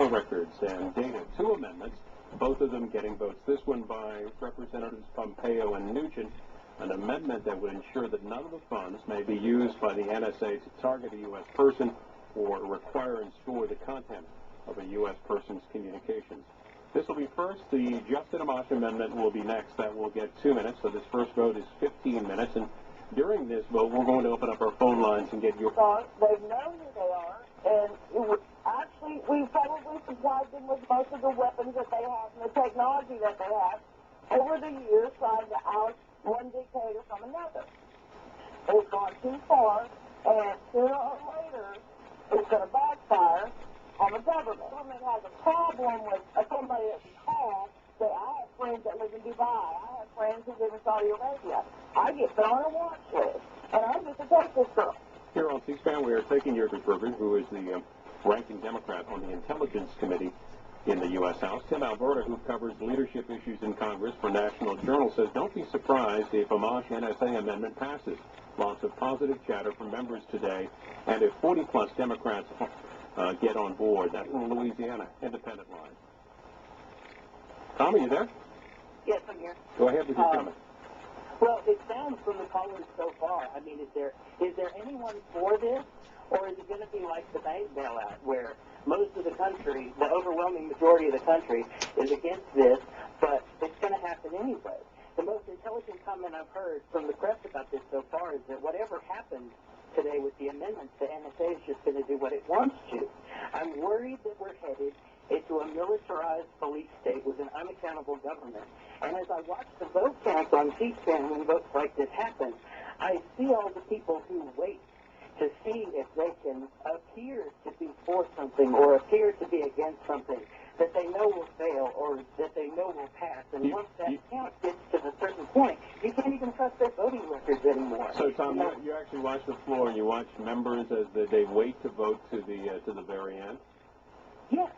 records and data, two amendments, both of them getting votes. This one by Representatives Pompeo and Nugent, an amendment that would ensure that none of the funds may be used by the NSA to target a U.S. person or require and store the content of a U.S. person's communications. This will be first. The Justin Amash amendment will be next. That will get 2 minutes. So this first vote is 15 minutes. And during this vote, we're going to open up our phone lines and get your... They've known who they are, and actually, we probably supplied them with most of the weapons that they have and the technology that they have over the years, trying to oust one dictator from another. They've gone too far, and sooner or later, it's going to backfire on the government. The government has a problem with somebody that can call. Say, I have friends that live in Dubai. I have friends who live in Saudi Arabia. I get put on a watch list, and I'm just a Texas girl. Here on C-SPAN, we are taking Jurgen Berger, who is the ranking Democrat on the Intelligence Committee in the U.S. House. Tim Alberta, who covers leadership issues in Congress for National Journal, says don't be surprised if Amash NSA amendment passes. Lots of positive chatter from members today, and if 40-plus Democrats get on board. That's in Louisiana, independent line. Tom, are you there? Yes, I'm here. Go ahead with your comment. Well, it sounds from the callers so far, I mean, is there anyone for this, or is it going to be like the bank bailout, where most of the country, the overwhelming majority of the country, is against this, but it's going to happen anyway? The most intelligent comment I've heard from the press about this so far is that whatever happens today with the amendments, the NSA is just going to do what it wants to. I'm worried that we're headed into a militarized police state with an unaccountable government. And as I watch the vote counts on C-SPAN when votes like this happen, I see all the people who wait to see if they can appear to be for something or appear to be against something that they know will fail or that they know will pass. And once that count gets to a certain point, you can't even trust their voting records anymore. So, Tom, you actually watch the floor and you watch members as they wait to vote to the very end? Yes,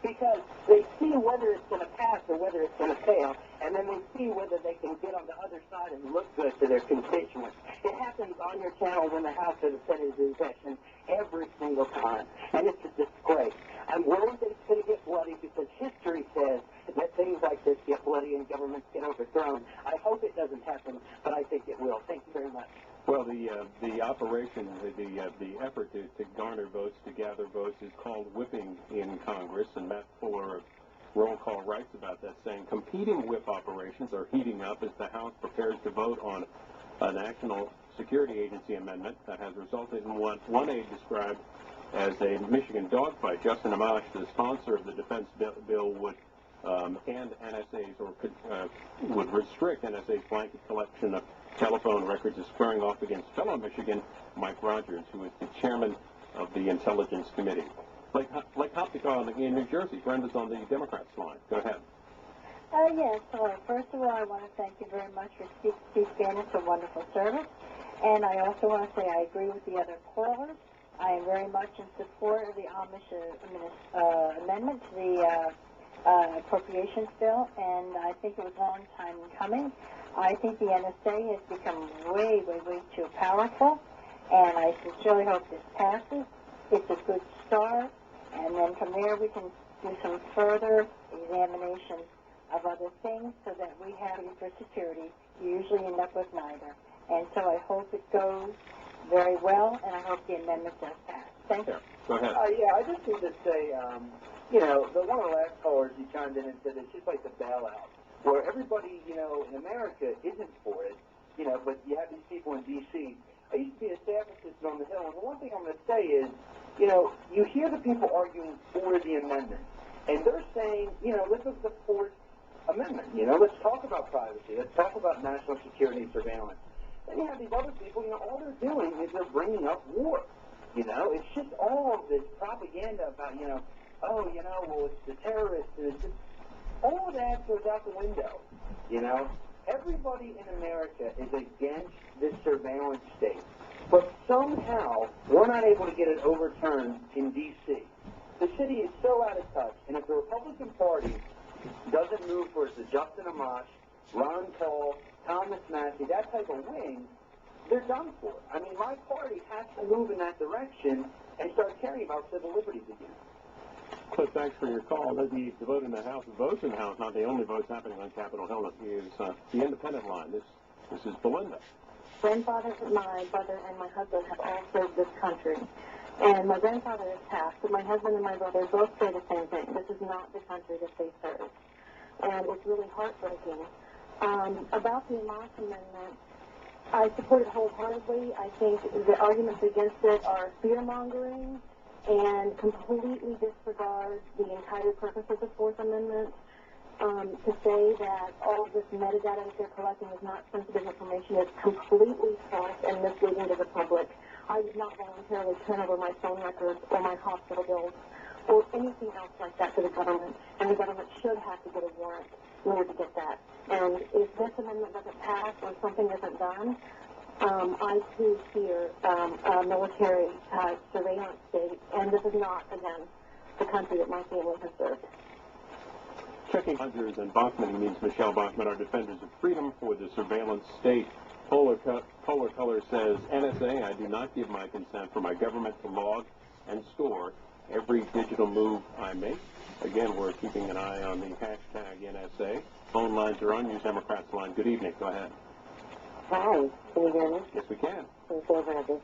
because they see whether it's going to pass or whether it's going to fail, and then they see whether they can get on the other side and look good to their constituents. It happens on your channel when the House or the Senate is in session every single time, and it's a disgrace. I'm worried that it's going to get bloody because history says that things like this get bloody and governments get overthrown. I hope it doesn't happen, but I think it will. Thank you very much. Well, the operation, the effort to garner votes, to gather votes, is called whipping in Congress, and Matt Fuller of Roll Call writes about that, saying competing whip operations are heating up as the House prepares to vote on a National Security Agency amendment that has resulted in what one aide described as a Michigan dogfight. Justin Amash, the sponsor of the defense bill, would end NSA's or would restrict NSA's blanket collection of telephone records, is squaring off against fellow Michigan Mike Rogers, who is the chairman of the Intelligence Committee. Blake Hoptical in New Jersey. Brenda's on the Democrats line. Go ahead. Yes, hello. First of all, I want to thank you very much for C-SPAN. It's a wonderful service. And I also want to say I agree with the other callers. I am very much in support of the Amish amendment to the appropriations bill, and I think it was a long time coming. I think the NSA has become way, way, way too powerful, and I sincerely hope this passes. It's a good start, and then from there we can do some further examination of other things so that we have it for security. You usually end up with neither. And so I hope it goes very well, and I hope the amendment does pass. Thank you. Go ahead. Yeah, I just need to say, one of the last callers, he chimed in and said it's just like the bailout, where everybody, in America isn't for it, but you have these people in D.C. I used to be a staff assistant on the Hill, and the one thing I'm going to say is, you hear the people arguing for the amendment, and they're saying, this is the Fourth Amendment, let's talk about privacy, let's talk about national security and surveillance. Then you have these other people, all they're doing is they're bringing up war. It's just all of this propaganda about, well, it's the terrorists, and it's just, all of that goes out the window, Everybody in America is against this surveillance state, but somehow we're not able to get it overturned in D.C. The city is so out of touch, and if the Republican Party doesn't move towards the Justin Amash, Ron Paul, Thomas Massey, that type of wing, they're done for. I mean, my party has to move in that direction and start caring about civil liberties again. So thanks for your call. The vote in the House, the votes in the House, not the only votes happening on Capitol Hill, is the independent line. This is Belinda. Grandfather, my brother, and my husband have all served this country. And my grandfather has passed, but my husband and my brother both say the same thing. This is not the country that they served. And it's really heartbreaking. About the Amash Amendment, I support it wholeheartedly. I think the arguments against it are fear-mongering and completely disregard the entire purpose of the Fourth Amendment. To say that all of this metadata that they're collecting is not sensitive information is completely false and misleading to the public. I would not voluntarily turn over my phone records or my hospital bills or anything else like that to the government, and the government should have to get a warrant in order to get that. And if this amendment doesn't pass or something isn't done, I too fear a military surveillance state, and this is not, again, the country that my family has served. Checking Rogers and Bachman, he means Michelle Bachman, are defenders of freedom for the surveillance state. Polar Color says, NSA, I do not give my consent for my government to log and store every digital move I make. Again, we're keeping an eye on the hashtag NSA. Phone lines are on. Use Democrats line. Good evening. Go ahead. Hi, can you hear me? Yes, we can. In favor of this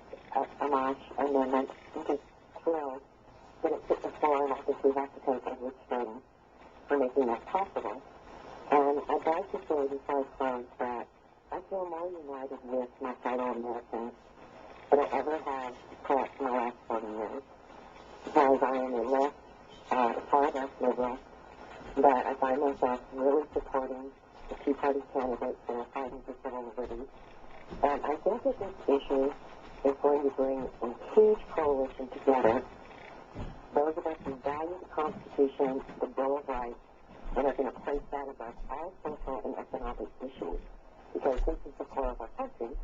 Amash amendment. I'm just thrilled that it hit the floor, and I think we have to take Edward Snowden for making that possible. And I'd like to say before I close that I feel more united with my fellow Americans than I ever have perhaps in the last 40 years. Because I am a left, far left liberal, but I find myself really supporting the Tea Party candidates that are fighting for civil liberties. And I think that this issue is going to bring a huge coalition together. Those of us who value the Constitution, the Bill of Rights, and are going to place that above all social and economic issues. Because this is the core of our country.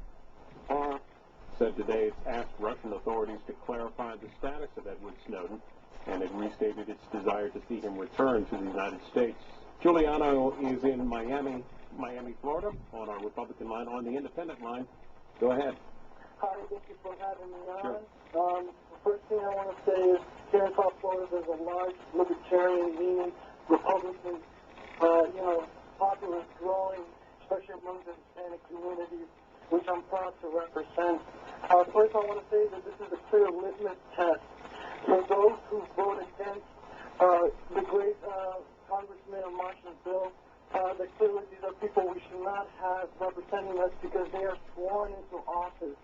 Said today it's asked Russian authorities to clarify the status of Edward Snowden, and it restated its desire to see him return to the United States. Giuliano is in Miami, Florida, on our Republican line. On the independent line, go ahead. Hi, thank you for having me on. Sure. The first thing I want to say is here in South Florida, there's a large libertarian-leaning Republican, populace growing, especially among the Hispanic communities, which I'm proud to represent. First, I want to say that this is a clear litmus test for those who vote against the great Congressman Marshall's bill. That clearly these are people we should not have representing us because they are sworn into office.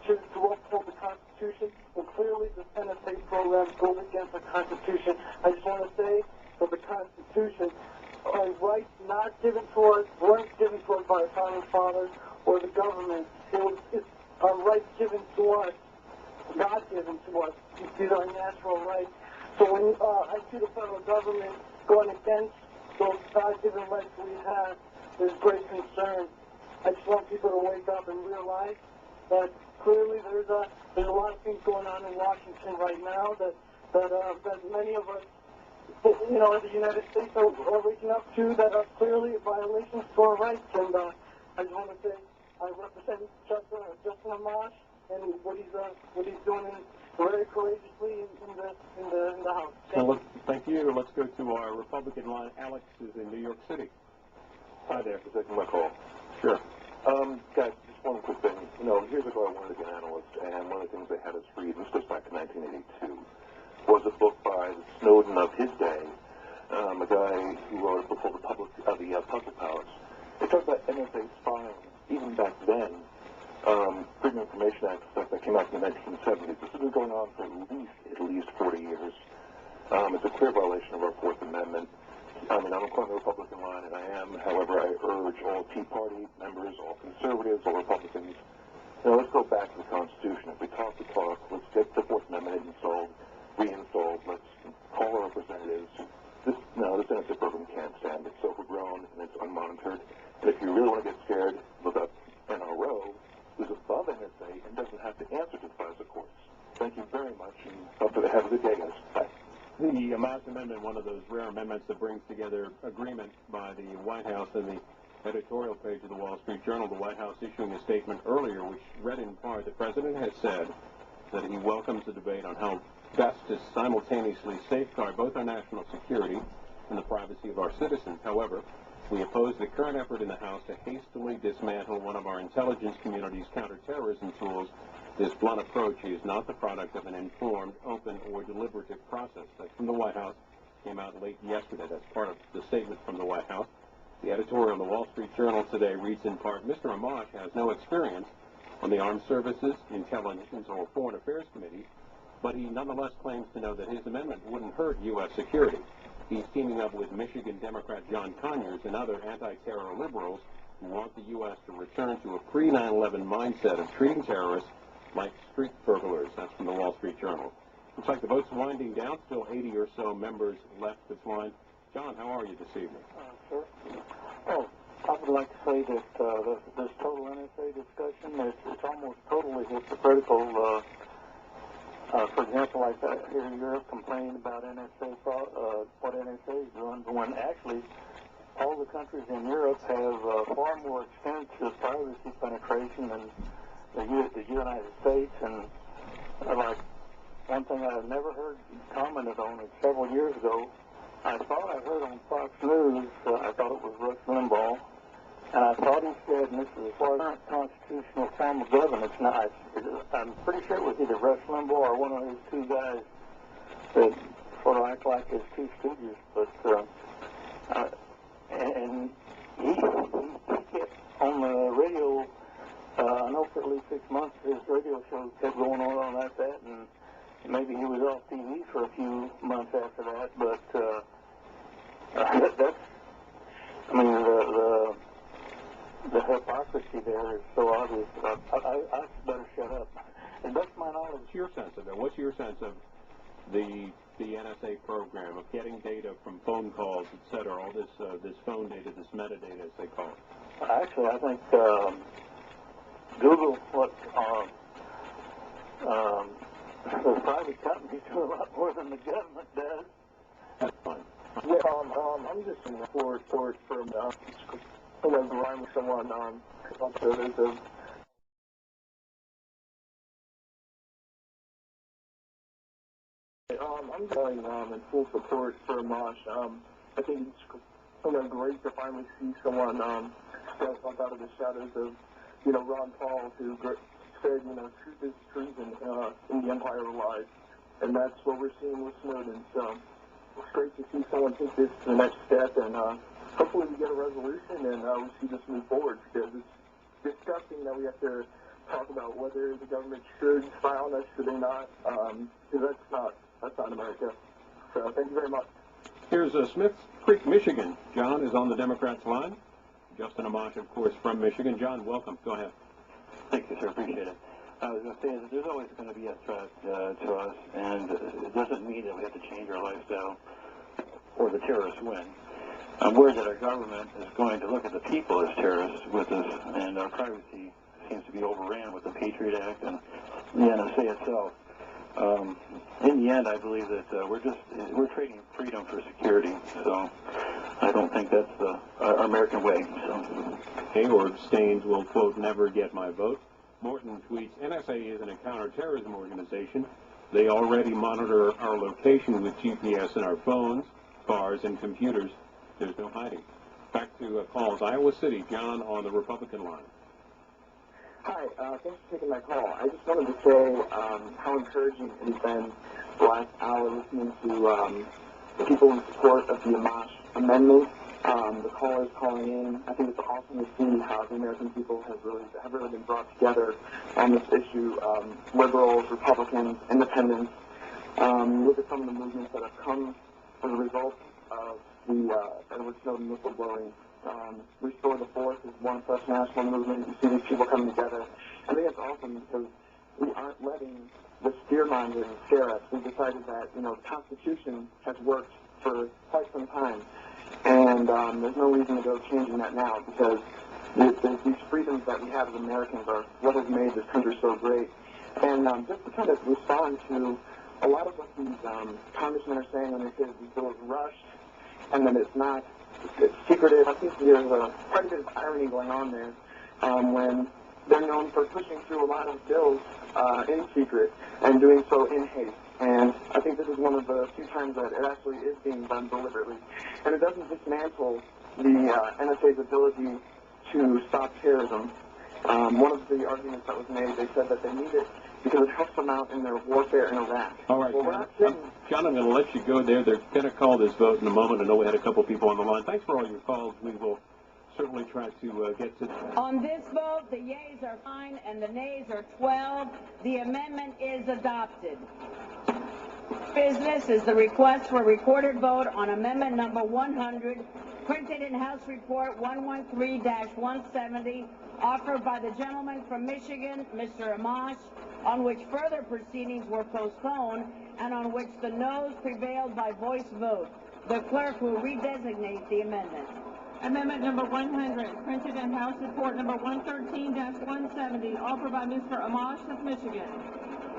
To uphold the Constitution, and clearly the NSA program goes against the Constitution. I just want to say that the Constitution are rights not given to us, weren't given to us by our founding fathers or the government. It's our rights given to us, not given to us. These are natural rights. So when I see the federal government going against those God-given rights we have, there's great concern. I just want people to wake up and realize that clearly there's a lot of things going on in Washington right now that many of us, in the United States are waking up to that are clearly violations to our rights. And I just want to say I represent Justin Amash and what he's doing very courageously in the House. Thank you. Let's go to our Republican line. Alex is in New York City. Hi there. For taking my call. Sure. Guys, just one quick thing. Years ago I wanted to be an analyst, and one of the things they had us read, this goes back to 1982, was a book by Snowden of his day, a guy who wrote a book called The Puzzle Palace. They talked about NSA spying, even back then, Freedom of Information Act stuff that came out in the 1970s. This has been going on for at least 40 years. It's a clear violation of our Fourth Amendment. I'm on the Republican line, and I am. However, I urge all Tea Party members, all conservatives, all Republicans, let's go back to the Constitution. If we talk the talk, let's get the Fourth Amendment reinstalled. Let's call our representatives. This NSA program can't stand. It's overgrown and it's unmonitored. And if you really want to get scared, look up NRO, who's above NSA and doesn't have to answer to the FISA courts. Thank you very much, and have a good day, guys. Bye. The Amash Amendment, one of those rare amendments that brings together agreement by the White House and the editorial page of the Wall Street Journal, the White House issuing a statement earlier which read in part, the President has said that he welcomes the debate on how best to simultaneously safeguard both our national security and the privacy of our citizens. However, we oppose the current effort in the House to hastily dismantle one of our intelligence community's counterterrorism tools. This blunt approach is not the product of an informed, open, or deliberative process. That's from the White House. Came out late yesterday. That's part of the statement from the White House. The editorial in the Wall Street Journal today reads in part, Mr. Amash has no experience on the Armed Services, Intelligence, or Foreign Affairs Committee, but he nonetheless claims to know that his amendment wouldn't hurt U.S. security. He's teaming up with Michigan Democrat John Conyers and other anti-terror liberals who want the U.S. to return to a pre-9/11 mindset of treating terrorists like street burglars. That's from the Wall Street Journal. Looks like the vote's winding down. Still 80 or so members left to find. John, how are you this evening? Sir? Oh, I would like to say that this total NSA discussion, it's almost totally hypocritical. For example, like here in Europe complaining about NSA, what NSA is doing, when actually all the countries in Europe have far more extensive privacy penetration than the United States. And like one thing I've never heard commented on is several years ago, I thought I heard on Fox News, I thought it was Rush Limbaugh, and I thought he said, and this is as far as constitutional form of governance, now I'm pretty sure it was either Rush Limbaugh or one of those two guys that sort of act like his two stooges, but, and he kept on the radio, I know for at least 6 months his radio show kept going on like that, and maybe he was off TV for a few months after that, but that's, I mean, the hypocrisy there is so obvious. I better shut up. And that's my knowledge. What's your sense of it? What's your sense of the NSA program, of getting data from phone calls, et cetera, all this phone data, this metadata, as they call it? Actually, I think Google, the private companies do a lot more than the government does. That's fine. Yeah, I'm just in for from rhyme with someone on service of. I'm going in full support for Amash. I think it's great to finally see someone step up out of the shadows of Ron Paul, who said truth is treason in the empire of lies, and that's what we're seeing with Snowden. So it's great to see someone take this to the next step, and hopefully we get a resolution and we see this move forward, because it's disgusting that we have to talk about whether the government should spy on us, should they not, because that's not America. So thank you very much. Here's Smith Creek, Michigan. John is on the Democrats' line. Justin Amash, of course, from Michigan. John, welcome. Go ahead. Thank you, sir. Appreciate it. I was going to say that there's always going to be a threat to us, and it doesn't mean that we have to change our lifestyle or the terrorists win. I'm worried that our government is going to look at the people as terrorists with us, and our privacy seems to be overran with the Patriot Act and the NSA itself. In the end, I believe that we're trading freedom for security, so I don't think that's our American way. So. Okay, or abstains will, quote, never get my vote. Morton tweets, NSA isn't a counterterrorism organization. They already monitor our location with GPS in our phones, cars, and computers. There's no hiding. Back to calls. Iowa City, John on the Republican line. Hi, thanks for taking my call. I just wanted to say how encouraging it has been the last hour listening to the people in support of the Amash amendment, the callers calling in. I think it's awesome to see how the American people have really been brought together on this issue. Liberals, Republicans, independents. Look at some of the movements that have come as a result of the Edward Snowden whistleblowing. Restore the Force is one such national movement. You see these people coming together. I think it's awesome because we aren't letting the fear-mongering scare us. We decided that, the Constitution has worked for quite some time. And there's no reason to go changing that now, because these freedoms that we have as Americans are what has made this country so great. And just to kind of respond to a lot of what these congressmen are saying when they say this bill is rushed and that it's not, it's secretive. I think there's quite a bit of irony going on there when they're known for pushing through a lot of bills in secret and doing so in haste. And I think this is one of the few times that it actually is being done deliberately. And it doesn't dismantle the NSA's ability to stop terrorism. One of the arguments that was made, they said that they need it because it helps them out in their warfare in Iraq. All right, well, John, I'm going to let you go there. They're going to call this vote in a moment. I know we had a couple people on the line. Thanks for all your calls. We will certainly try to get to... On this vote, the yeas are 9 and the nays are 12. The amendment is adopted. Business is the request for a recorded vote on amendment number 100, printed in House Report 113-170, offered by the gentleman from Michigan, Mr. Amash, on which further proceedings were postponed and on which the noes prevailed by voice vote. The clerk will redesignate the amendment. Amendment number 100, printed in House Report number 113-170, offered by Mr. Amash of Michigan.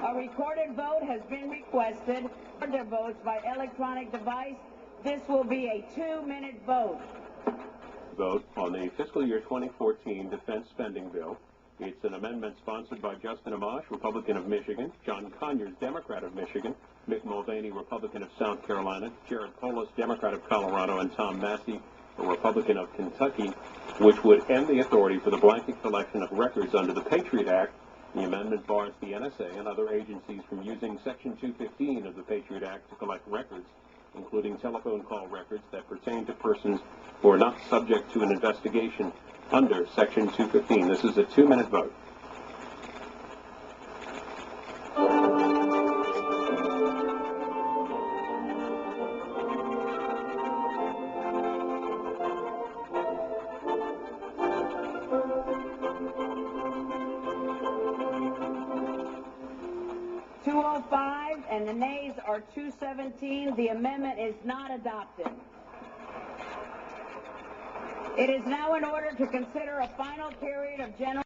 A recorded vote has been requested for their votes by electronic device. This will be a 2-minute vote. Vote on the fiscal year 2014 defense spending bill. It's an amendment sponsored by Justin Amash, Republican of Michigan, John Conyers, Democrat of Michigan, Mick Mulvaney, Republican of South Carolina, Jared Polis, Democrat of Colorado, and Tom Massey, a Republican of Kentucky, which would end the authority for the blanket collection of records under the Patriot Act. The amendment bars the NSA and other agencies from using Section 215 of the Patriot Act to collect records, including telephone call records that pertain to persons who are not subject to an investigation under Section 215. This is a 2-minute vote. And the nays are 217. The amendment is not adopted. It is now in order to consider a final period of general